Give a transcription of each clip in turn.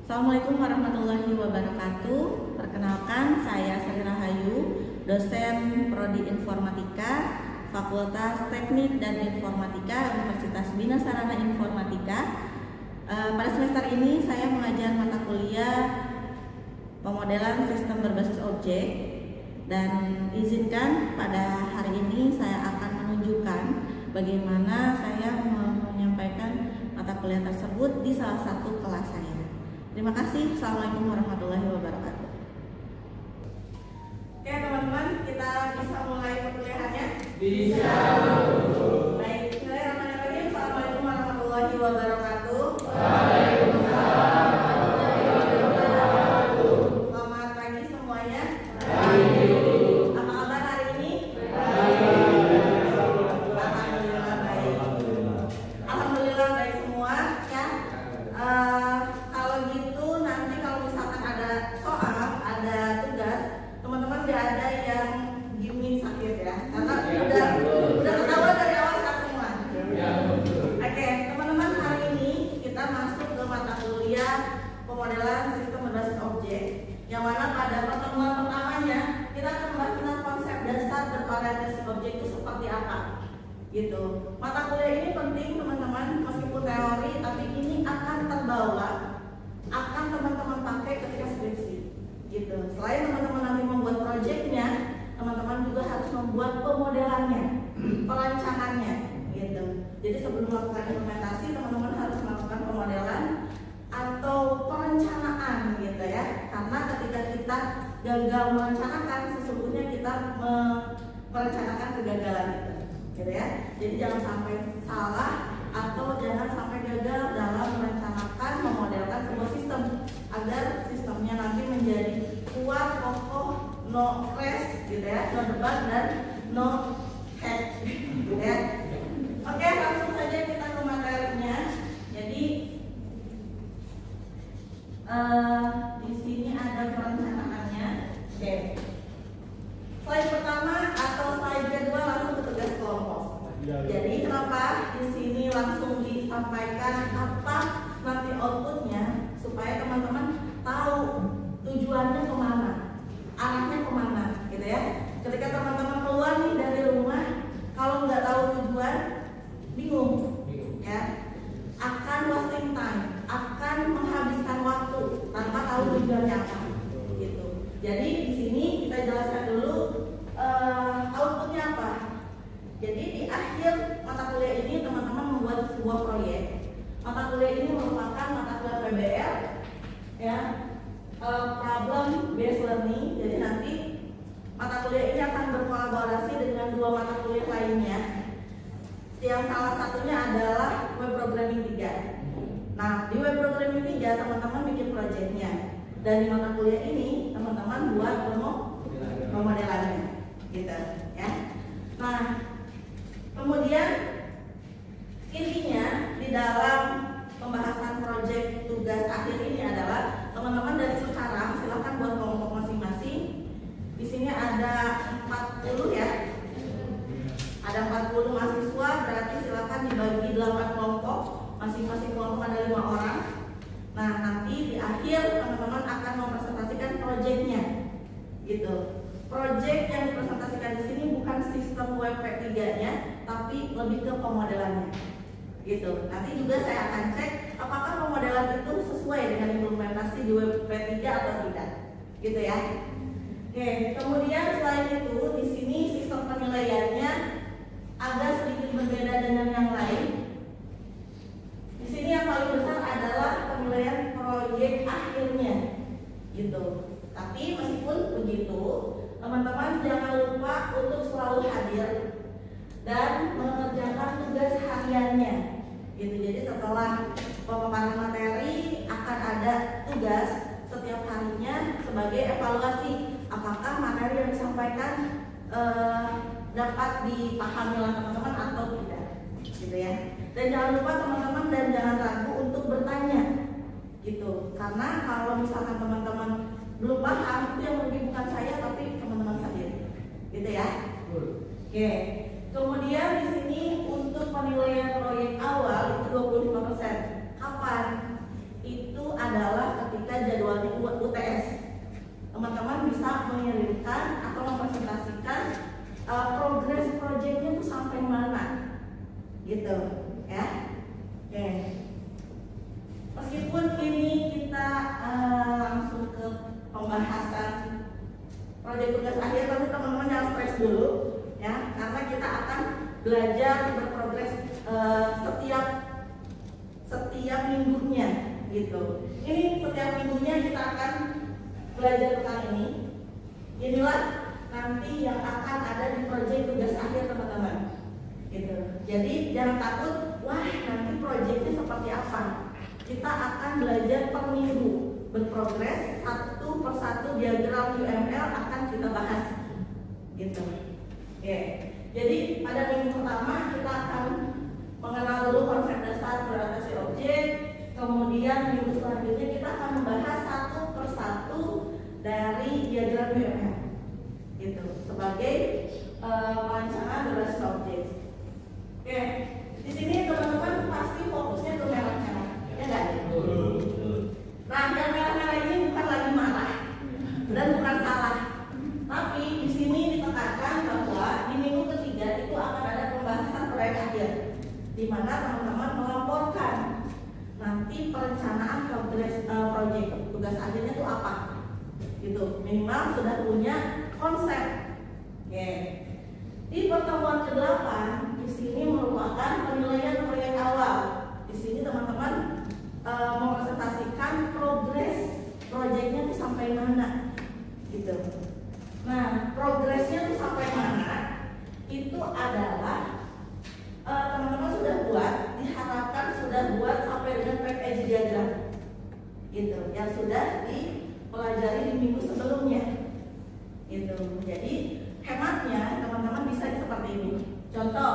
Assalamualaikum warahmatullahi wabarakatuh. Perkenalkan, saya Sri Rahayu, dosen Prodi Informatika, Fakultas Teknik dan Informatika, Universitas Bina Sarana Informatika. Pada semester ini saya mengajar mata kuliah pemodelan sistem berbasis objek, dan izinkan pada hari ini saya akan menunjukkan bagaimana saya menyampaikan mata kuliah tersebut di salah satu kelas saya. Terima kasih. Assalamualaikum warahmatullahi wabarakatuh. Oke teman-teman, kita bisa mulai perkuliahannya? Bisa. Baik, bismillahirrahmanirrahim. Assalamualaikum warahmatullahi wabarakatuh. Waalaikumsalam. Selamat pagi semuanya. Pagi. Apa kabar hari ini? Baik. Alhamdulillah baik. Alhamdulillah baik semua ya. Kalau gitu nanti kalau misalkan ada soal, ada tugas, teman-teman gak ada yang gimmick sakit ya, karena udah ketahuan dari awal saat semua. Oke, teman-teman, hari ini kita masuk ke mata kuliah pemodelan sistem berbasis objek, yang mana pada pertemuan pertamanya kita akan membahas tentang konsep dasar berorientasi objek itu seperti apa. Gitu. Mata kuliah ini penting teman-teman, meskipun teori, tapi ini akan terbawa, akan teman-teman pakai ketika skripsi. Gitu. Selain teman-teman nanti membuat proyeknya, teman-teman juga harus membuat pemodelannya, perancangannya. Gitu. Jadi sebelum melakukan implementasi, teman-teman harus melakukan pemodelan atau perencanaan, gitu ya. Karena ketika kita gagal merencanakan, sesungguhnya kita merencanakan kegagalan itu. Gitu ya. Jadi jangan sampai salah atau jangan sampai gagal dalam merencanakan, memodelkan sebuah sistem agar sistemnya nanti menjadi kuat, kokoh, no crash, gitu ya, no debat dan no hack, gitu ya. Oke, langsung saja kita ke materinya. Jadi di sini ada perencanaannya. Oke. Slide pertama atau slide kedua langsung ke tugas kelompok. Jadi kenapa di sini langsung disampaikan apa nanti outputnya, supaya teman-teman tahu tujuannya kemana, arahnya kemana, gitu ya. Ketika teman-teman keluar nih dari rumah, kalau nggak tahu tujuan, bingung, ya, akan wasting time, akan menghabiskan waktu tanpa tahu tujuannya apa, gitu. Jadi di sini kita jelaskan dulu outputnya apa. Jadi di akhir mata kuliah ini teman-teman membuat sebuah proyek. Mata kuliah ini merupakan mata kuliah PBL, ya, problem based learning. Jadi nanti mata kuliah ini akan berkolaborasi dengan dua mata kuliah lainnya, yang salah satunya adalah web programming 3. Nah, di web programming 3 teman-teman bikin proyeknya, dan di mata kuliah ini teman-teman buat pemodelannya, gitu ya. Nah, kemudian intinya di dalam pembahasan proyek tugas akhir ini adalah teman-teman dari sekarang silakan buat kelompok masing-masing. Di sini ada 40 ya. Ada 40 mahasiswa, berarti silakan dibagi 8 kelompok. Masing-masing kelompok ada 5 orang. Nah, nanti di akhir teman-teman akan mempresentasikan proyeknya. Gitu. Proyek yang dipresentasikan di sini bukan sistem web P3-nya, tapi lebih ke pemodelannya. Gitu. Nanti juga saya akan cek apakah pemodelan itu sesuai dengan implementasi di web P3 atau tidak. Gitu ya. Oke, kemudian selain itu di sini sistem penilaiannya agak sedikit berbeda dengan yang lain. Di sini yang paling besar adalah penilaian proyek akhirnya. Gitu. Tapi meskipun begitu, teman-teman jangan lupa untuk selalu hadir dan mengerjakan tugas hariannya. Gitu. Jadi setelah pemaparan materi akan ada tugas setiap harinya sebagai evaluasi apakah materi yang disampaikan dapat dipahami oleh teman-teman atau tidak. Gitu ya. Dan jangan lupa teman-teman dan jangan ragu untuk bertanya. Gitu. Karena kalau misalkan teman-teman belum paham, itu yang lebih bukan saya tapi teman-teman sendiri, gitu ya. Oke. Kemudian di sini untuk penilaian proyek awal itu 25%. Kapan? Itu adalah ketika Meskipun ini kita langsung ke pembahasan proyek tugas akhir, tapi teman-teman jangan stres dulu ya, karena kita akan belajar berprogres setiap minggunya gitu. Ini setiap minggunya kita akan belajar tentang ini. Inilah nanti yang akan ada di proyek tugas akhir teman-teman gitu. Jadi jangan takut, wah nanti proyeknya seperti apa. Kita akan belajar per minggu, berprogres satu persatu diagram UML akan kita bahas gitu. Oke. Jadi pada minggu pertama kita akan mengenal dulu konsep dasar beradaptasi objek. Kemudian minggu selanjutnya kita akan membahas satu persatu dari diagram UML gitu sebagai perancangan berbasis objek. Oke, di sini teman-teman pasti fokusnya ke merah-merah, ya nggak? Nah, yang merah-merah ini bukan lagi marah dan bukan salah, tapi di sini ditekankan bahwa di minggu ketiga itu akan ada pembahasan proyek akhir, di mana teman-teman melaporkan nanti perencanaan progres proyek tugas akhirnya itu apa, gitu. Minimal sudah punya konsep. Oke. Di pertemuan ke-8 di sini merupakan penilaian proyek awal. Di sini teman-teman mempresentasikan progres proyeknya itu sampai mana, gitu. Nah, progresnya itu sampai mana? Itu adalah teman-teman sudah buat, diharapkan sudah buat sampai dengan package diagram, gitu. Yang sudah dipelajari di minggu sebelumnya, gitu. Jadi hematnya teman-teman bisa seperti ini. Contoh,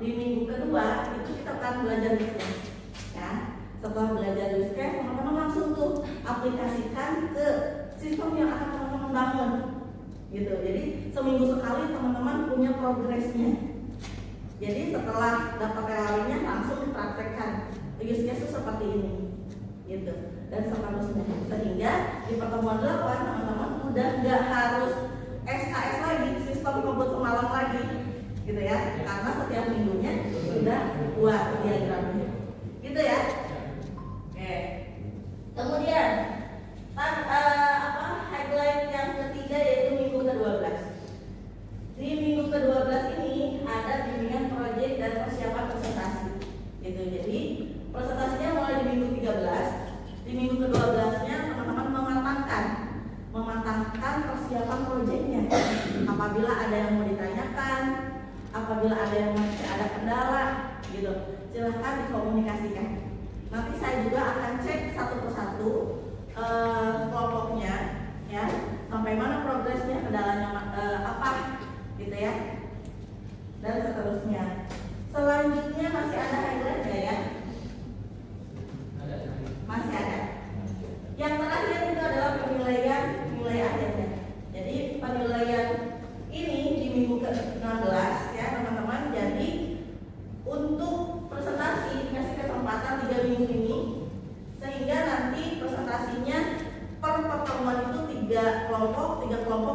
di minggu kedua itu kita akan belajar bisnis, ya. Setelah belajar bisnis, teman-teman langsung tuh aplikasikan ke sistem yang akan teman-teman bangun, gitu. Jadi seminggu sekali teman-teman punya progresnya. Jadi setelah dapat teorinya langsung dipraktekkan. Use case itu seperti ini, gitu. Dan seterusnya. Sehingga di pertemuan 8 teman-teman udah nggak harus SKS lagi, sistem ngebut semalam lagi, gitu ya. Karena setiap minggunya sudah buat diagramnya, gitu ya. Oke. Kemudian highlight yang ketiga yaitu minggu ke-12. Di minggu ke-12 ini ada bimbingan proyek dan persiapan presentasi, gitu. Jadi presentasinya mulai di minggu 13. Di minggu ke-12-nya teman-teman mematangkan persiapan proyeknya. Apabila ada yang mau ditanyakan, apabila ada yang masih ada kendala, gitu, silahkan dikomunikasikan. Nanti saya juga akan cek satu persatu kelompoknya, ya, sampai mana progresnya, kendalanya apa, gitu ya, dan seterusnya. Selanjutnya masih ada highlight nggak ya? Masih ada. Yang terakhir itu adalah penilaian nilai akhirnya. Jadi penilaian ini di minggu ke-16 ya teman-teman. Jadi untuk presentasi dikasih kesempatan 3 minggu ini, sehingga nanti presentasinya per pertemuan itu 3 kelompok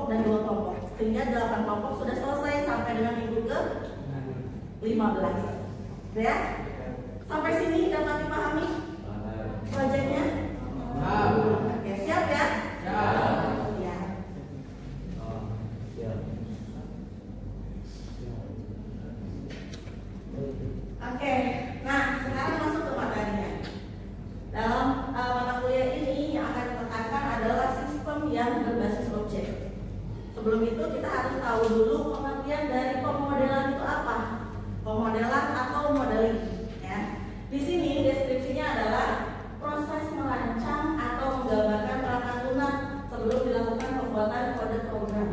dan 2 kelompok, sehingga 8 kelompok sudah selesai sampai dengan minggu ke-15. Ya? Sampai sini dapat dipahami proyeknya? Oke, siap ya? Siap. Ya. Oke, nah sekarang masuk ke materinya. Dalam mata kuliah ini yang akan ditekankan adalah sistem yang berbasis objek. Sebelum itu kita harus tahu dulu pengertian dari pemodelan itu apa. Pemodelan atau modeling, ya. Di sini deskripsinya adalah proses merancang atau menggambarkan perangkat lunak sebelum dilakukan pembuatan kode program.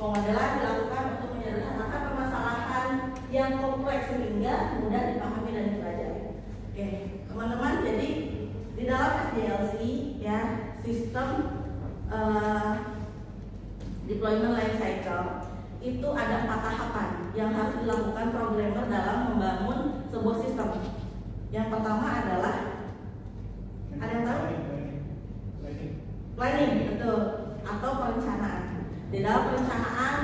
Pemodelan dilakukan untuk menyederhanakan permasalahan yang kompleks sehingga mudah dipahami dan dipelajari. Oke, teman-teman, jadi di dalam SDLC ya, sistem deployment life cycle itu ada 4 tahapan yang harus dilakukan programmer dalam membangun sebuah sistem. Yang pertama adalah, ada yang tahu? Planning, betul, atau perencanaan. Di dalam perencanaan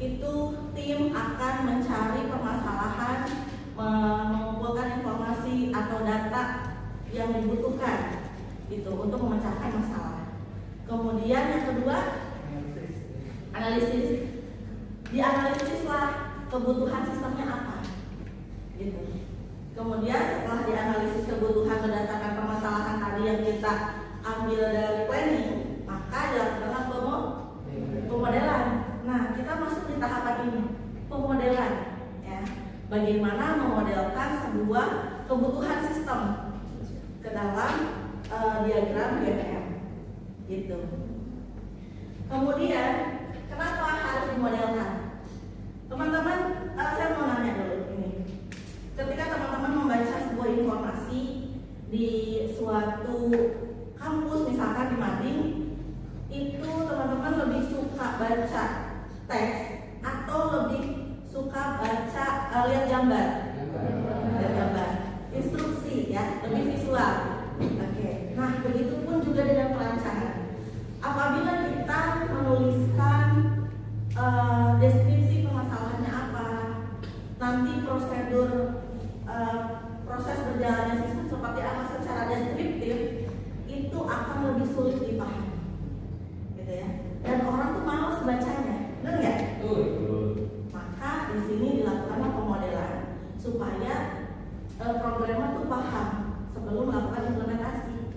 itu tim akan mencari permasalahan, mengumpulkan informasi atau data yang dibutuhkan dibutuhkan itu untuk memecahkan masalah. Kemudian yang kedua, analisis. Dianalisislah kebutuhan sistemnya apa, gitu. Kemudian setelah dianalisis kebutuhan berdasarkan permasalahan tadi yang kita ambil dari planning, maka dilakukan pemodelan. Nah, kita masuk di tahapan ini, pemodelan, ya. Bagaimana memodelkan sebuah kebutuhan sistem ke dalam diagram GPM, gitu. Kemudian kenapa harus dimodelkan? Teman-teman, saya mau nanya dulu ini. Ketika teman-teman membaca sebuah informasi di suatu kampus, misalkan di Mading, itu teman-teman lebih suka baca teks atau lebih suka baca lihat gambar? Lihat gambar, instruksi, ya, lebih visual. Oke. Nah, begitu pun juga dengan perancangan. Apabila kita menuliskan deskripsi permasalahannya apa, nanti prosedur proses berjalannya sistem seperti apa secara deskriptif, itu akan lebih sulit dipahami, gitu ya. Dan orang tuh malas bacanya, benar nggak? Maka di sini dilakukanlah pemodelan supaya programmer tuh paham sebelum melakukan implementasi,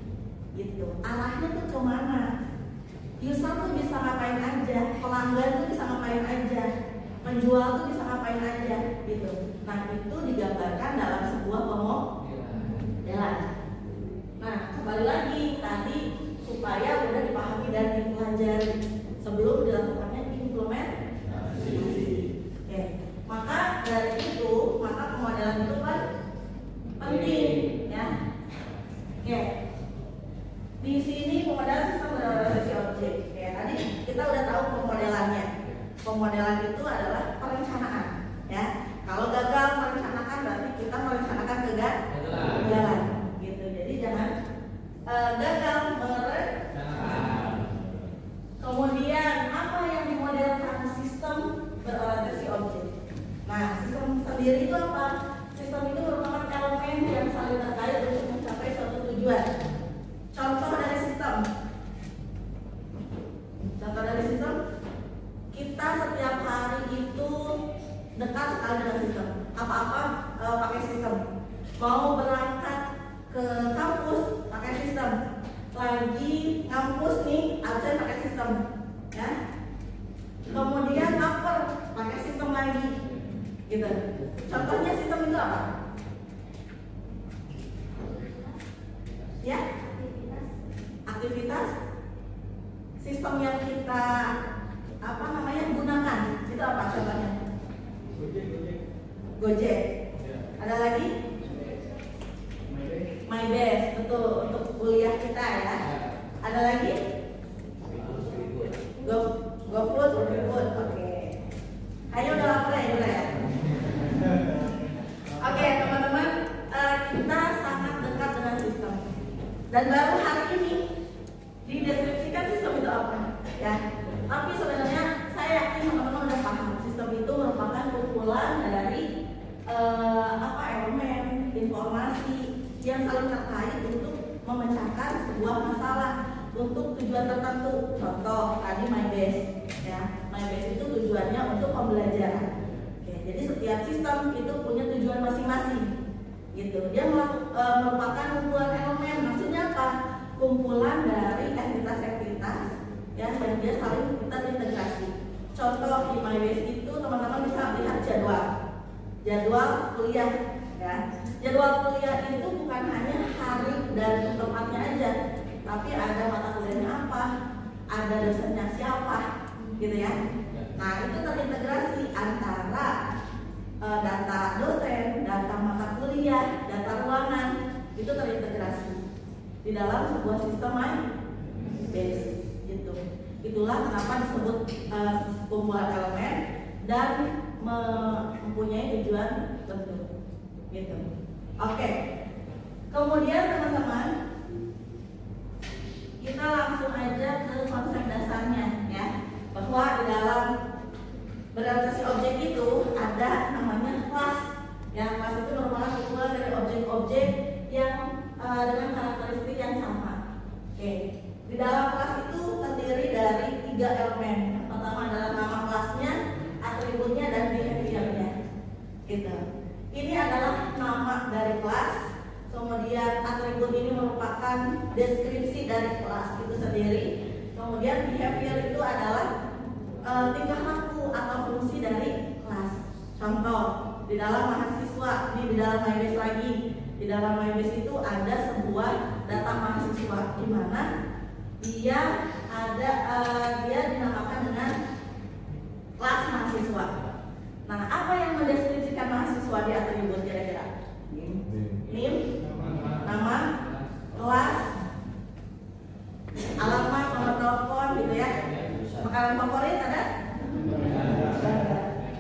gitu. Arahnya tuh kemana? User tuh bisa ngapain aja, pelanggan tuh bisa ngapain aja, penjual tuh bisa ngapain aja, gitu. Nah, itu digambarkan dalam sebuah pemodelan. Nah, kembali lagi tadi supaya mudah dipahami dan dipelajari sebelum dilakukannya implementasi. Oke. Maka dari itu, maka pemodelan itu kan penting, ya. Oke. Di sini pemodelan sistem berorientasi objek. Ya, tadi kita udah tahu pemodelannya. Pemodelan itu adalah perencanaan, ya. Kalau gagal merencanakan berarti kita merencanakan kegagalan, gitu. Jadi jangan gagal merencanakan. Kemudian apa yang dimodelkan? Sistem berorientasi objek. Nah, sistem sendiri itu apa? Sistem itu merupakan elemen yang saling terkait untuk mencapai suatu tujuan. Contoh dari sistem. Contoh dari sistem, kita setiap hari itu dekat sekali dengan sistem. Apa-apa pakai sistem. Mau berangkat ke kampus pakai sistem. Lagi kampus nih absen pakai sistem, ya. Kemudian upper pakai sistem lagi, gitu. Contohnya sistem itu apa? Ya, aktivitas sistem yang kita gunakan itu apa contohnya? Gojek. Ada lagi? MyBest, betul, untuk kuliah kita, ya. Ada lagi? GoFood, oke. Kayaknya udah lapar ya, Oke, teman-teman, kita sangat dekat dengan sistem. Dan baru hari ini dideskripsikan sistem itu apa, ya. Tapi sebenarnya saya yakin teman-teman udah paham. Sistem itu merupakan kumpulan dari elemen informasi yang saling terkait untuk memecahkan sebuah masalah untuk tujuan tertentu. Contoh tadi MyBest, ya. MyBest itu tujuannya untuk pembelajaran. Oke, jadi setiap sistem itu punya tujuan masing-masing, gitu. Dia merupakan kumpulan elemen. Maksudnya apa? Kumpulan dari entitas-entitas, ya, dan dia saling terintegrasi. Contoh di MyBest itu teman-teman bisa lihat jadwal kuliah, ya. Jadwal kuliah itu bukan hanya hari dan tempatnya aja, tapi ada mata kuliahnya apa, ada dosennya siapa, gitu ya. Nah, itu terintegrasi antara data dosen, data mata kuliah, data ruangan, itu terintegrasi di dalam sebuah sistem MyBest, gitu. Itulah kenapa disebut kumpulan elemen dan mempunyai tujuan tertentu, gitu. Oke. Kemudian teman-teman, kita langsung aja ke konsep dasarnya, ya. Bahwa di dalam berorientasi objek itu ada namanya kelas. Ya, kelas itu merupakan kumpulan dari objek-objek yang dengan karakteristik deskripsi dari kelas itu sendiri. Kemudian behavior itu adalah tingkah laku atau fungsi dari kelas. Contoh, di dalam mahasiswa, di dalam MyBase lagi. Di dalam MyBase itu ada sebuah data mahasiswa di mana dia dinamakan dengan kelas mahasiswa. Nah, apa yang mendeskripsikan mahasiswa di atribut kira-kira? NIM, nama, kelas, alamat, nomor telepon gitu ya. Makanan favorit ada?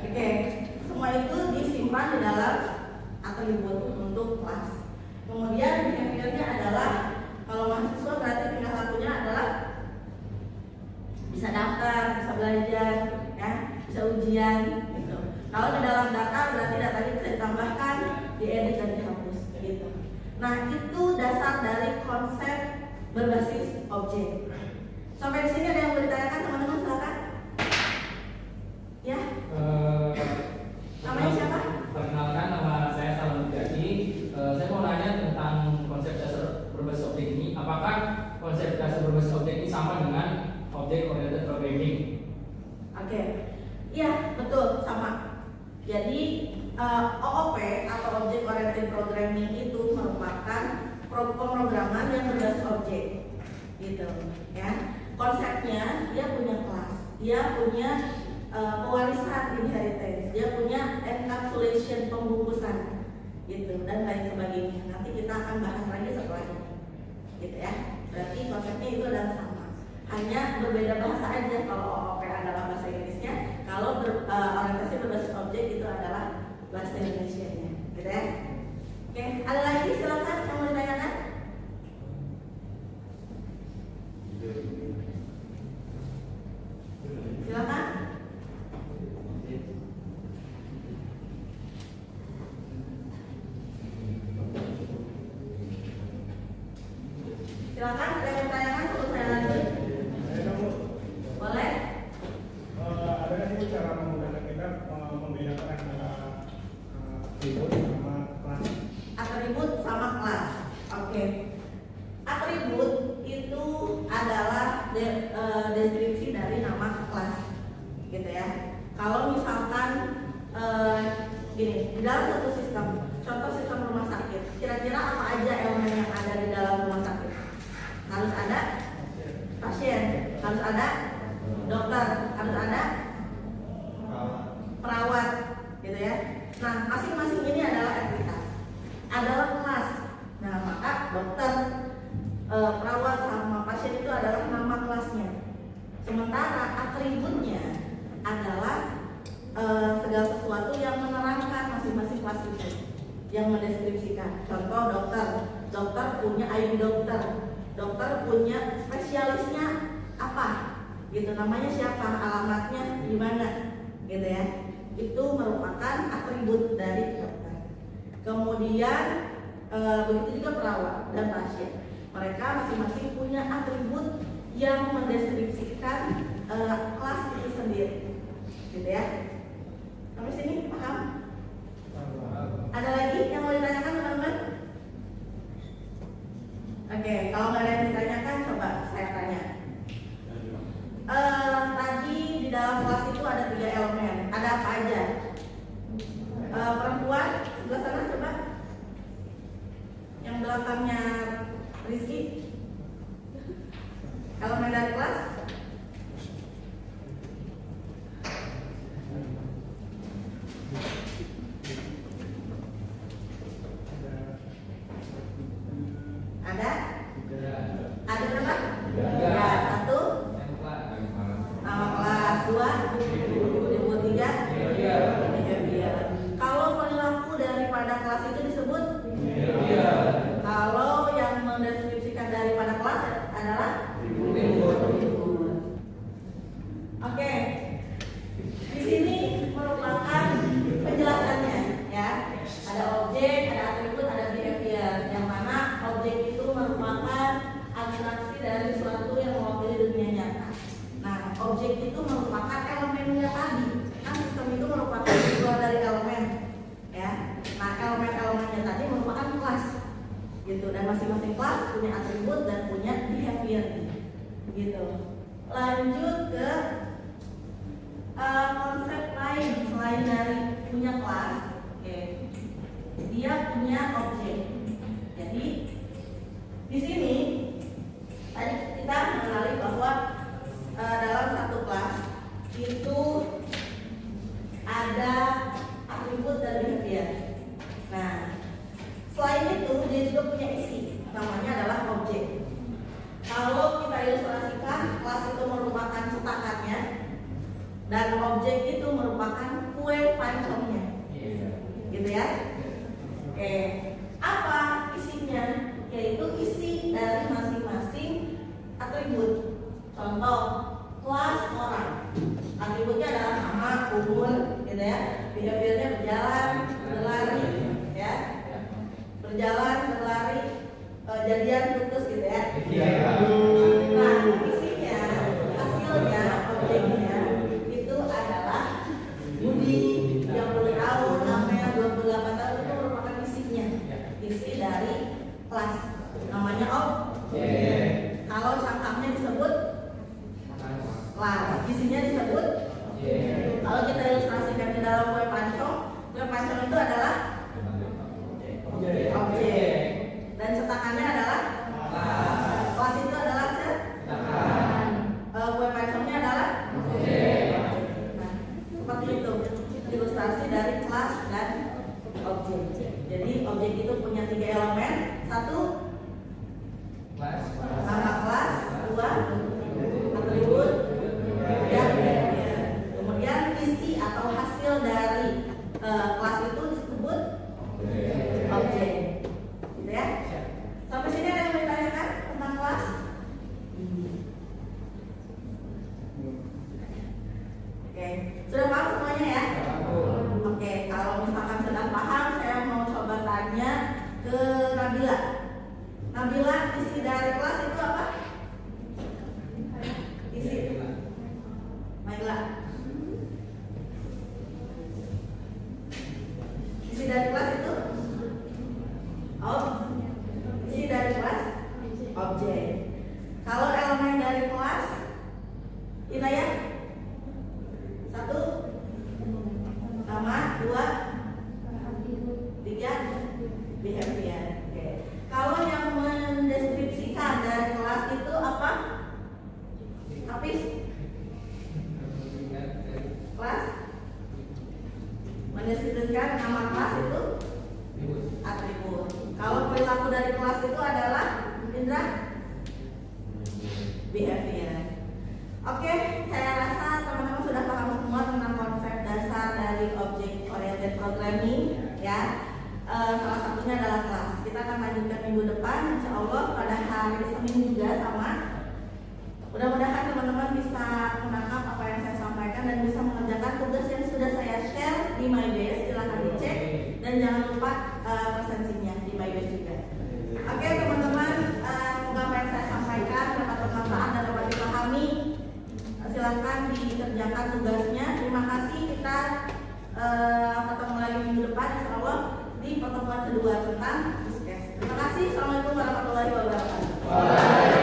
Oke, semua itu disimpan di dalam atribut untuk kelas. Kemudian behaviornya adalah, kalau mahasiswa berarti tingkah lakunya adalah bisa daftar, bisa belajar, ya, bisa ujian gitu. Kalau di dalam data berarti datanya bisa ditambahkan, diedit dan dihapus gitu. Nah, itu dasar dari konsep berbasis objek. Sampai di sini ada yang mau ditanyakan, teman-teman, silakan. Ya. Namanya siapa? Perkenalkan, nama saya Salam Jadi. Saya mau nanya tentang konsep dasar berbasis objek ini. Apakah konsep dasar berbasis objek ini sama dengan object oriented programming? Oke. Iya, betul, sama. Jadi OOP atau Object Oriented Programming itu merupakan pemrograman yang berbasis objek, gitu, ya. Konsepnya dia punya kelas, dia punya pewarisan inheritance, dia punya encapsulation pembungkusan, gitu, dan lain sebagainya. Nanti kita akan bahas lagi setelah ini, gitu ya. Berarti konsepnya itu adalah sama, hanya berbeda bahasa aja. Kalau OOP adalah bahasa Inggrisnya, kalau orientasi berbasis objek itu adalah bahasa Indonesianya, gitu ya. Oke, ada lagi, silakan yang mau ditanyakan. Silakan. Silakan, ada yang ditanyakan sebelum saya lanjut. Boleh? Ada nggak sih cara memudahkan kita membedakan antara atribut sama kelas? Atribut sama kelas. Oke. Atribut itu adalah deskripsi dari nama kelas, gitu ya. Kalau misalkan gini, di dalam satu sistem, contoh sistem rumah sakit, kira-kira apa aja elemen yang ada di dalam rumah sakit? Harus ada pasien, harus ada dokter, harus ada perawat, gitu ya. Nah, masing-masing ini adalah entitas, adalah kelas. Nah, maka dokter, perawat sama pasien itu adalah nama kelasnya. Sementara atributnya adalah segala sesuatu yang menerangkan masing-masing kelas itu, yang mendeskripsikan. Contoh dokter punya ID dokter punya spesialisnya apa, gitu, namanya siapa, alamatnya di mana, gitu ya. Itu merupakan atribut dari dokter. Kemudian begitu juga perawat dan pasien, mereka masing-masing punya atribut yang mendeskripsikan kelas itu sendiri, gitu ya. Sampai sini paham? Ada lagi yang mau ditanyakan, teman-teman? Oke, kalau nggak ada yang ditanyakan, coba saya tanya. Tadi di dalam kelas itu ada 3 elemen. Ada apa aja? Perempuan sebelah sana, coba. Yang belakangnya Rizky. Elemen dari kelas. Ada? Ada berapa? 3. 1 nama kelas, 2 disebut, 3 behavior. Kalau perilaku daripada kelas itu disebut behavior. Kalau yang mendeskripsikan daripada kelas adalah atribut. Oke. Di sini merupakan penjelasannya, ya. Ada objek, ada atribut, ada behavior. Yang mana objek itu merupakan abstraksi dari sesuatu yang mewakili dunia nyata. Nah, objek itu merupakan elemennya tadi. Kan sistem itu merupakan sebuah dari elemen, ya. Nah, elemen-elemennya tadi merupakan kelas, gitu. Dan masing-masing kelas punya atribut dan punya gitu. Lanjut ke konsep lain selain dari punya kelas. Oke. Dia punya objek. Jadi di sini tadi kita mengenali bahwa dalam satu kelas itu ada atribut dan behavior. Nah, selain itu dia juga punya isi, namanya adalah objek. Kalau kita ilustrasikan, kelas itu merupakan cetakannya dan objek itu merupakan kue pancongnya, gitu ya. Oke, apa isinya? Yaitu isi dari masing-masing atribut. Contoh, kelas orang. Atributnya adalah nama, umur, gitu ya. Behaviornya berjalan, berlari, ya. Berjalan, berlari, jadian, putus, gitu ya. Nah, isinya, hasilnya, objeknya itu adalah Budi yang 10 tahun, Amel 28 tahun, itu merupakan isinya. Isi dari kelas, namanya objek. Kalau cangkangnya disebut kelas, isinya disebut. Kalau kita ilustrasikan di dalam kue pancong itu adalah objek dan cetakannya adalah kelas itu adalah cetakan, kue pancongnya adalah objek. Nah, seperti itu ilustrasi dari kelas dan objek. Jadi objek itu punya 3 elemen. 1, nama kelas. 2, atribut. Kemudian isi atau hasil dari kelas itu disebut objek. Gitu ya. Sampai sini ada yang mau ditanyakan tentang kelas? Oke, sudah paham semuanya ya? Oke, kalau misalkan sudah paham, saya mau coba tanya ke Nabila. Nabila, isi dari kelas itu apa? Isi Maila. Isi dari kelas itu? Isi dari kelas? Objek. Kalau elemen dari kelas, Inayah? 1, nama. 2, 3, behavior. Oke. Kalau yang mendeskripsikan dari kelas itu apa? Hafiz? Kelas? Mendeskripsikan nama kelas itu atribut. Kalau perilaku dari kelas itu adalah Indra? Behavior. Oke, saya rasa teman-teman sudah paham semua tentang konsep dasar dari object oriented programming, ya. Salah satunya adalah kelas. Kita akan lanjutkan minggu depan, insya Allah pada hari Senin juga sama. Mudah-mudahan teman-teman bisa menangkap apa yang saya sampaikan dan bisa mengerjakan tugas yang sudah saya share di MyBase. Silahkan dicek dan jangan lupa presensinya di MyBase juga. Oke teman-teman, semoga apa yang saya sampaikan dapat bermanfaat dan dapat dipahami. Silahkan dikerjakan tugasnya. Terima kasih. Kita ketemu lagi minggu depan insya Allah di pertemuan kedua tentang diskes. Terima kasih. Assalamualaikum warahmatullahi wabarakatuh.